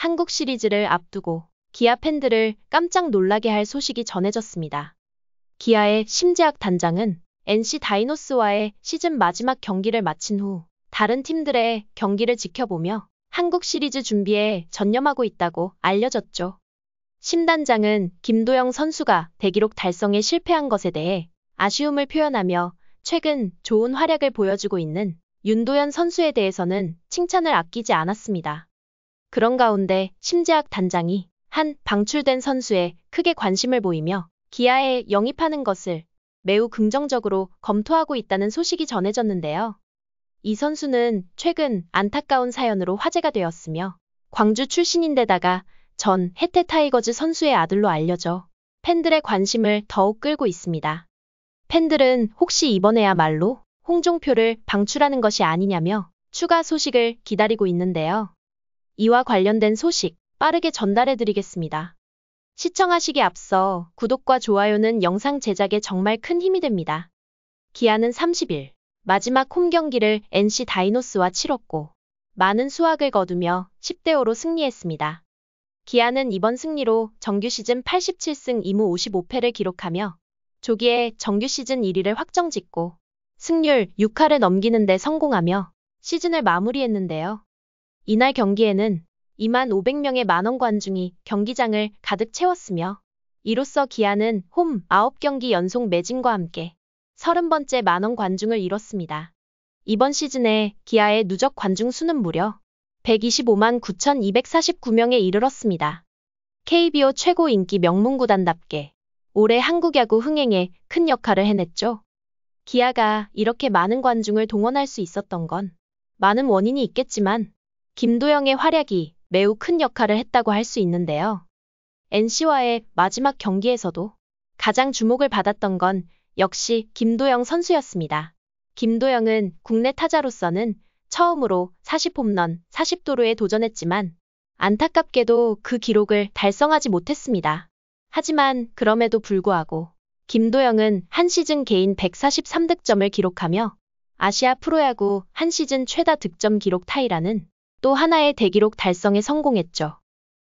한국 시리즈를 앞두고 기아 팬들을 깜짝 놀라게 할 소식이 전해졌습니다. 기아의 심재학 단장은 NC 다이노스와의 시즌 마지막 경기를 마친 후 다른 팀들의 경기를 지켜보며 한국 시리즈 준비에 전념하고 있다고 알려졌죠. 심 단장은 김도영 선수가 대기록 달성에 실패한 것에 대해 아쉬움을 표현하며 최근 좋은 활약을 보여주고 있는 윤도현 선수에 대해서는 칭찬을 아끼지 않았습니다. 그런 가운데 심재학 단장이 한 방출된 선수에 크게 관심을 보이며 기아에 영입하는 것을 매우 긍정적으로 검토하고 있다는 소식이 전해졌는데요. 이 선수는 최근 안타까운 사연으로 화제가 되었으며 광주 출신인데다가 전 해태 타이거즈 선수의 아들로 알려져 팬들의 관심을 더욱 끌고 있습니다. 팬들은 혹시 이번에야말로 홍종표를 방출하는 것이 아니냐며 추가 소식을 기다리고 있는데요. 이와 관련된 소식 빠르게 전달해드리겠습니다. 시청하시기 앞서 구독과 좋아요는 영상 제작에 정말 큰 힘이 됩니다. 기아는 30일 마지막 홈 경기를 NC 다이노스와 치렀고 많은 수확을 거두며 10대5로 승리했습니다. 기아는 이번 승리로 정규 시즌 87승 2무 55패를 기록하며 조기에 정규 시즌 1위를 확정짓고 승률 6할을 넘기는 데 성공하며 시즌을 마무리했는데요. 이날 경기에는 2만 500명의 만원 관중이 경기장을 가득 채웠으며 이로써 기아는 홈 9경기 연속 매진과 함께 30번째 만원 관중을 이뤘습니다. 이번 시즌에 기아의 누적 관중 수는 무려 125만 9,249명에 이르렀습니다. KBO 최고 인기 명문구단답게 올해 한국 야구 흥행에 큰 역할을 해냈죠. 기아가 이렇게 많은 관중을 동원할 수 있었던 건 많은 원인이 있겠지만 김도영의 활약이 매우 큰 역할을 했다고 할 수 있는데요. NC와의 마지막 경기에서도 가장 주목을 받았던 건 역시 김도영 선수였습니다. 김도영은 국내 타자로서는 처음으로 40홈런, 40도루에 도전했지만 안타깝게도 그 기록을 달성하지 못했습니다. 하지만 그럼에도 불구하고 김도영은 한 시즌 개인 143득점을 기록하며 아시아 프로야구 한 시즌 최다 득점 기록 타이라는 또 하나의 대기록 달성에 성공했죠.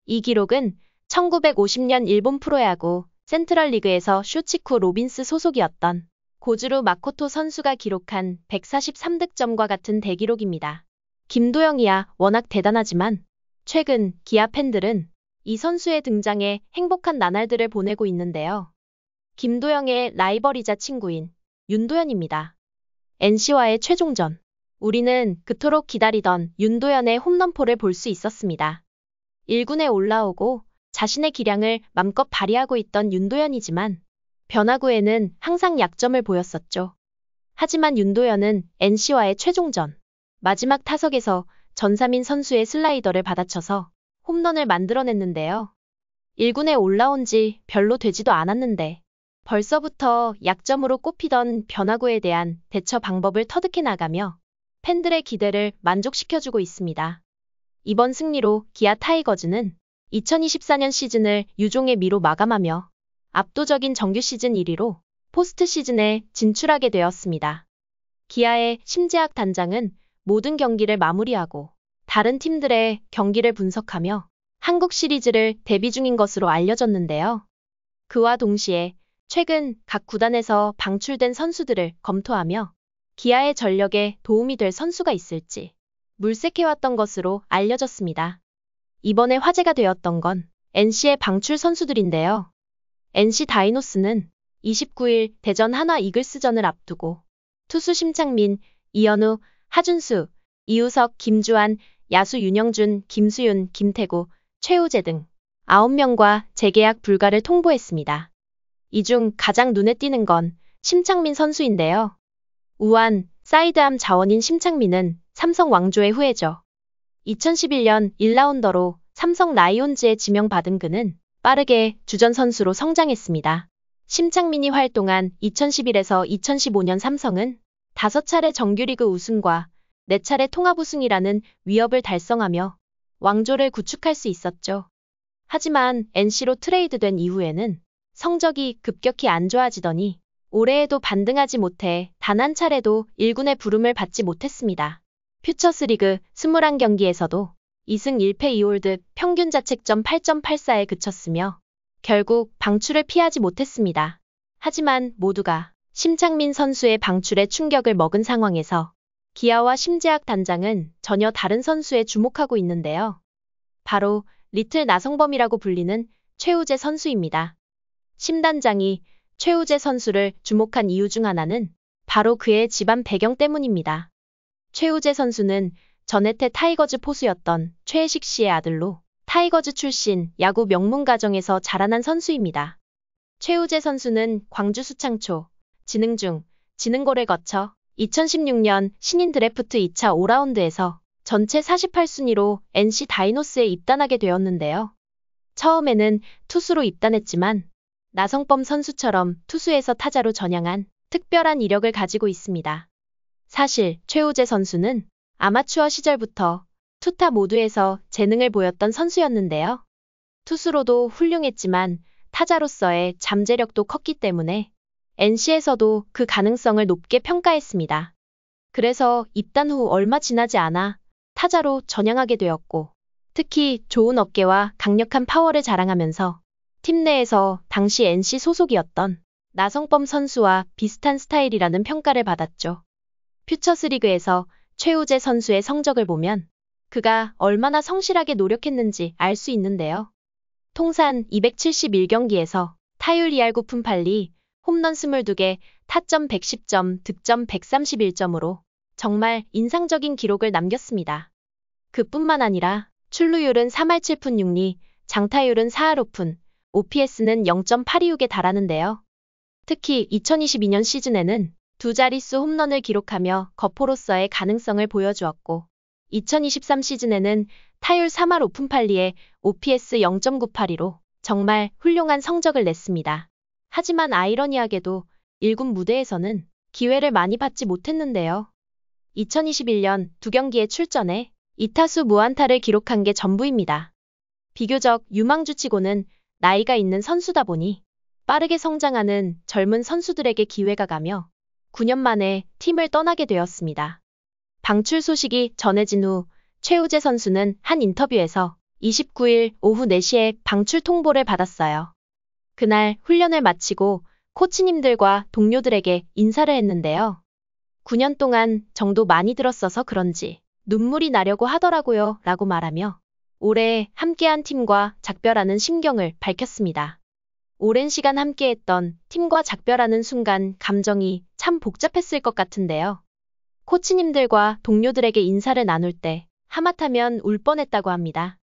이 기록은 1950년 일본 프로야구 센트럴리그에서 쇼치쿠 로빈스 소속이었던 고즈루 마코토 선수가 기록한 143득점과 같은 대기록입니다. 김도영이야 워낙 대단하지만 최근 기아 팬들은 이 선수의 등장에 행복한 나날들을 보내고 있는데요. 김도영의 라이벌이자 친구인 윤도현입니다. NC와의 최종전. 우리는 그토록 기다리던 윤도현의 홈런포를 볼 수 있었습니다. 1군에 올라오고 자신의 기량을 맘껏 발휘하고 있던 윤도현이지만 변화구에는 항상 약점을 보였었죠. 하지만 윤도현은 NC와의 최종전 마지막 타석에서 전사민 선수의 슬라이더를 받아쳐서 홈런을 만들어냈는데요. 1군에 올라온 지 별로 되지도 않았는데 벌써부터 약점으로 꼽히던 변화구에 대한 대처 방법을 터득해 나가며 팬들의 기대를 만족시켜주고 있습니다. 이번 승리로 기아 타이거즈는 2024년 시즌을 유종의 미로 마감하며 압도적인 정규 시즌 1위로 포스트 시즌에 진출하게 되었습니다. 기아의 심재학 단장은 모든 경기를 마무리하고 다른 팀들의 경기를 분석하며 한국 시리즈를 대비 중인 것으로 알려졌는데요. 그와 동시에 최근 각 구단에서 방출된 선수들을 검토하며 기아의 전력에 도움이 될 선수가 있을지 물색해왔던 것으로 알려졌습니다. 이번에 화제가 되었던 건 NC의 방출 선수들인데요. NC 다이노스는 29일 대전 한화 이글스전을 앞두고 투수 심창민, 이현우, 하준수, 이우석, 김주환, 야수 윤영준, 김수윤, 김태구, 최우재 등 9명과 재계약 불가를 통보했습니다. 이 중 가장 눈에 띄는 건 심창민 선수인데요. 우한, 사이드암 자원인 심창민은 삼성 왕조의 후예죠. 2011년 1라운더로 삼성 라이온즈에 지명받은 그는 빠르게 주전 선수로 성장했습니다. 심창민이 활동한 2011에서 2015년 삼성은 5차례 정규리그 우승과 4차례 통합 우승이라는 위협을 달성하며 왕조를 구축할 수 있었죠. 하지만 NC로 트레이드된 이후에는 성적이 급격히 안 좋아지더니 올해에도 반등하지 못해 단 한 차례도 1군의 부름을 받지 못했습니다. 퓨처스리그 21경기에서도 2승 1패 2홀드 평균 자책점 8.84에 그쳤으며 결국 방출을 피하지 못했습니다. 하지만 모두가 심창민 선수의 방출에 충격을 먹은 상황에서 기아와 심재학 단장은 전혀 다른 선수에 주목하고 있는데요. 바로 리틀 나성범이라고 불리는 최우재 선수입니다. 심 단장이 최우재 선수를 주목한 이유 중 하나는 바로 그의 집안 배경 때문입니다. 최우재 선수는 전해태 타이거즈 포수였던 최혜식 씨의 아들로 타이거즈 출신 야구 명문 가정에서 자라난 선수입니다. 최우재 선수는 광주 수창초, 진흥중, 진흥고를 거쳐 2016년 신인 드래프트 2차 5라운드에서 전체 48순위로 NC 다이노스에 입단하게 되었는데요. 처음에는 투수로 입단했지만 나성범 선수처럼 투수에서 타자로 전향한 특별한 이력을 가지고 있습니다. 사실 최우재 선수는 아마추어 시절부터 투타 모두에서 재능을 보였던 선수였는데요. 투수로도 훌륭했지만 타자로서의 잠재력도 컸기 때문에 NC에서도 그 가능성을 높게 평가했습니다. 그래서 입단 후 얼마 지나지 않아 타자로 전향하게 되었고 특히 좋은 어깨와 강력한 파워를 자랑하면서 팀 내에서 당시 NC 소속이었던 나성범 선수와 비슷한 스타일이라는 평가를 받았죠. 퓨처스리그에서 최우재 선수의 성적을 보면 그가 얼마나 성실하게 노력했는지 알 수 있는데요. 통산 271경기에서 타율 2할 9푼 8리, 홈런 22개, 타점 110점, 득점 131점으로 정말 인상적인 기록을 남겼습니다. 그뿐만 아니라 출루율은 3할 7푼 6리, 장타율은 4할 5푼, OPS는 0.826에 달하는데요. 특히 2022년 시즌에는 두 자릿수 홈런을 기록하며 거포로서의 가능성을 보여주었고 2023 시즌에는 타율 3할 5푼 8리에 OPS 0.982로 정말 훌륭한 성적을 냈습니다. 하지만 아이러니하게도 1군 무대에서는 기회를 많이 받지 못했는데요. 2021년 두 경기에 출전해 2타수 무안타를 기록한 게 전부입니다. 비교적 유망주치고는 나이가 있는 선수다 보니 빠르게 성장하는 젊은 선수들에게 기회가 가며 9년 만에 팀을 떠나게 되었습니다. 방출 소식이 전해진 후 최우재 선수는 한 인터뷰에서 29일 오후 4시에 방출 통보를 받았어요. 그날 훈련을 마치고 코치님들과 동료들에게 인사를 했는데요. 9년 동안 정도 많이 들었어서 그런지 눈물이 나려고 하더라고요 라고 말하며 올해 함께한 팀과 작별하는 심경을 밝혔습니다. 오랜 시간 함께했던 팀과 작별하는 순간 감정이 참 복잡했을 것 같은데요. 코치님들과 동료들에게 인사를 나눌 때 하마터면 울 뻔했다고 합니다.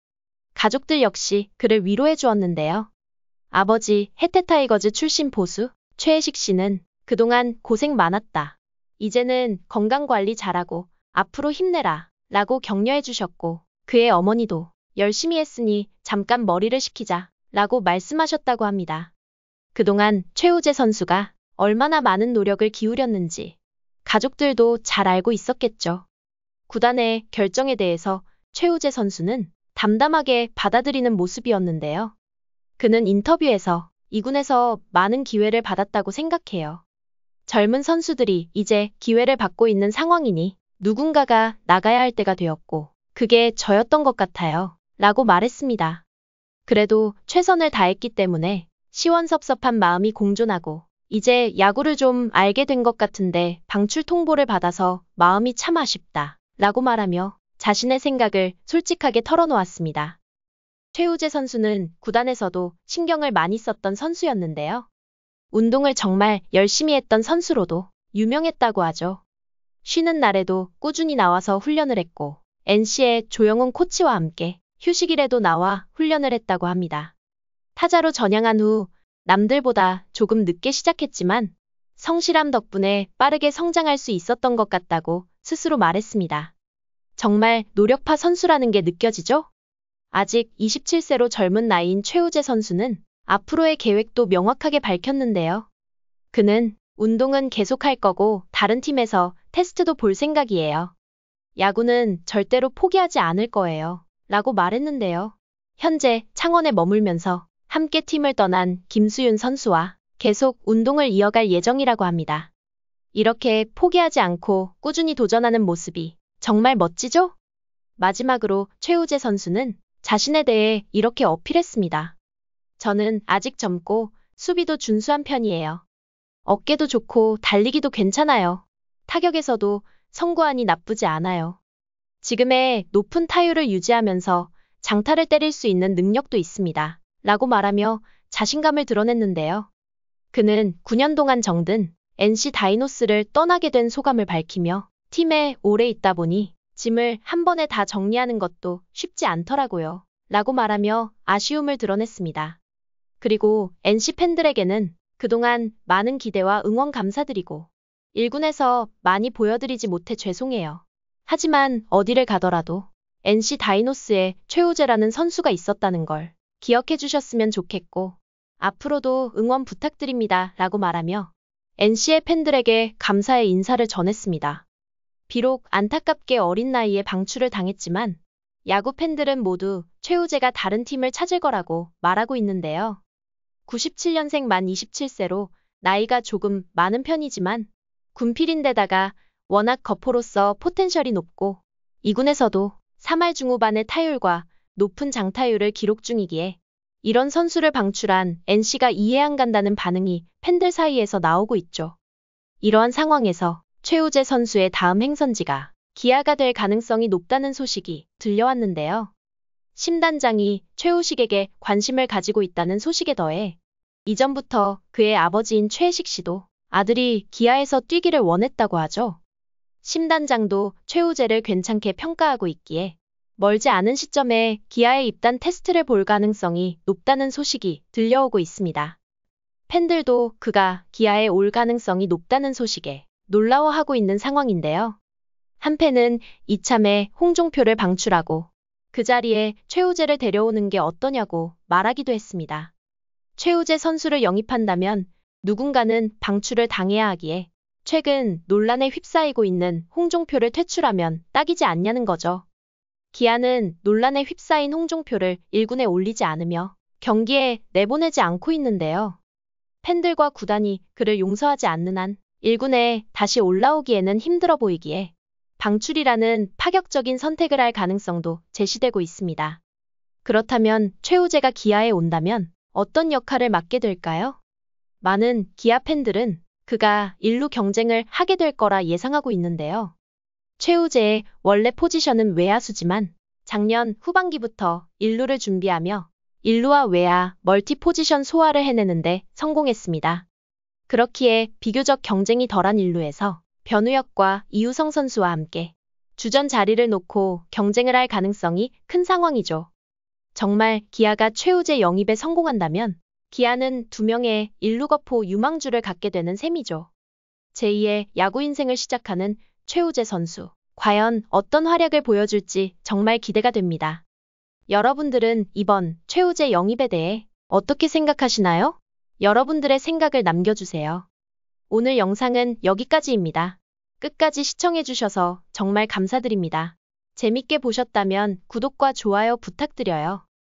가족들 역시 그를 위로해 주었는데요. 아버지 혜태 타이거즈 출신 보수 최혜식 씨는 그동안 고생 많았다. 이제는 건강관리 잘하고 앞으로 힘내라 라고 격려해 주셨고 그의 어머니도 열심히 했으니 잠깐 머리를 식히자 라고 말씀하셨다고 합니다. 그동안 최우재 선수가 얼마나 많은 노력을 기울였는지 가족들도 잘 알고 있었겠죠. 구단의 결정에 대해서 최우재 선수는 담담하게 받아들이는 모습이었는데요. 그는 인터뷰에서 2군에서 많은 기회를 받았다고 생각해요. 젊은 선수들이 이제 기회를 받고 있는 상황이니 누군가가 나가야 할 때가 되었고 그게 저였던 것 같아요. 라고 말했습니다. 그래도 최선을 다했기 때문에 시원섭섭한 마음이 공존하고 이제 야구를 좀 알게 된 것 같은데 방출 통보를 받아서 마음이 참 아쉽다. 라고 말하며 자신의 생각을 솔직하게 털어놓았습니다. 최우재 선수는 구단에서도 신경을 많이 썼던 선수였는데요. 운동을 정말 열심히 했던 선수로도 유명했다고 하죠. 쉬는 날에도 꾸준히 나와서 훈련을 했고 NC의 조영훈 코치와 함께 휴식일에도 나와 훈련을 했다고 합니다. 타자로 전향한 후 남들보다 조금 늦게 시작했지만 성실함 덕분에 빠르게 성장할 수 있었던 것 같다고 스스로 말했습니다. 정말 노력파 선수라는 게 느껴지죠? 아직 27세로 젊은 나이인 최우재 선수는 앞으로의 계획도 명확하게 밝혔는데요. 그는 운동은 계속할 거고 다른 팀에서 테스트도 볼 생각이에요. 야구는 절대로 포기하지 않을 거예요. 라고 말했는데요. 현재 창원에 머물면서 함께 팀을 떠난 김수윤 선수와 계속 운동을 이어갈 예정이라고 합니다. 이렇게 포기하지 않고 꾸준히 도전하는 모습이 정말 멋지죠? 마지막으로 최우재 선수는 자신에 대해 이렇게 어필했습니다. 저는 아직 젊고 수비도 준수한 편이에요. 어깨도 좋고 달리기도 괜찮아요. 타격에서도 성구안이 나쁘지 않아요. 지금의 높은 타율을 유지하면서 장타를 때릴 수 있는 능력도 있습니다. 라고 말하며 자신감을 드러냈는데요. 그는 9년 동안 정든 NC 다이노스를 떠나게 된 소감을 밝히며 팀에 오래 있다 보니 짐을 한 번에 다 정리하는 것도 쉽지 않더라고요. 라고 말하며 아쉬움을 드러냈습니다. 그리고 NC 팬들에게는 그동안 많은 기대와 응원 감사드리고 1군에서 많이 보여드리지 못해 죄송해요. 하지만 어디를 가더라도 NC 다이노스에 최우재라는 선수가 있었다는 걸 기억해 주셨으면 좋겠고 앞으로도 응원 부탁드립니다. 라고 말하며 NC의 팬들에게 감사의 인사를 전했습니다. 비록 안타깝게 어린 나이에 방출을 당했지만 야구 팬들은 모두 최우재가 다른 팀을 찾을 거라고 말하고 있는데요. 97년생 만 27세로 나이가 조금 많은 편이지만 군필인데다가 워낙 거포로서 포텐셜이 높고 2군에서도 3할 중후반의 타율과 높은 장타율을 기록 중이기에 이런 선수를 방출한 NC가 이해 안 간다는 반응이 팬들 사이에서 나오고 있죠. 이러한 상황에서 최우재 선수의 다음 행선지가 기아가 될 가능성이 높다는 소식이 들려왔는데요. 심 단장이 최우식에게 관심을 가지고 있다는 소식에 더해 이전부터 그의 아버지인 최식 씨도 아들이 기아에서 뛰기를 원했다고 하죠. 심 단장도 최우재를 괜찮게 평가하고 있기에 멀지 않은 시점에 기아에 입단 테스트를 볼 가능성이 높다는 소식이 들려오고 있습니다. 팬들도 그가 기아에 올 가능성이 높다는 소식에 놀라워하고 있는 상황인데요. 한팬은 이참에 홍종표를 방출하고 그 자리에 최우재를 데려오는 게 어떠냐고 말하기도 했습니다. 최우재 선수를 영입한다면 누군가는 방출을 당해야 하기에 최근 논란에 휩싸이고 있는 홍종표를 퇴출하면 딱이지 않냐는 거죠. 기아는 논란에 휩싸인 홍종표를 1군에 올리지 않으며 경기에 내보내지 않고 있는데요. 팬들과 구단이 그를 용서하지 않는 한 1군에 다시 올라오기에는 힘들어 보이기에 방출이라는 파격적인 선택을 할 가능성도 제시되고 있습니다. 그렇다면 최우재가 기아에 온다면 어떤 역할을 맡게 될까요? 많은 기아 팬들은 그가 1루 경쟁을 하게 될 거라 예상하고 있는데요. 최우재의 원래 포지션은 외야수지만 작년 후반기부터 1루를 준비하며 1루와 외야 멀티 포지션 소화를 해내는데 성공했습니다. 그렇기에 비교적 경쟁이 덜한 1루에서 변우혁과 이우성 선수와 함께 주전 자리를 놓고 경쟁을 할 가능성이 큰 상황이죠. 정말 기아가 최우재 영입에 성공한다면 기아는 2명의 1루 거포 유망주를 갖게 되는 셈이죠. 제2의 야구 인생을 시작하는 최우재 선수. 과연 어떤 활약을 보여줄지 정말 기대가 됩니다. 여러분들은 이번 최우재 영입에 대해 어떻게 생각하시나요? 여러분들의 생각을 남겨주세요. 오늘 영상은 여기까지입니다. 끝까지 시청해주셔서 정말 감사드립니다. 재밌게 보셨다면 구독과 좋아요 부탁드려요.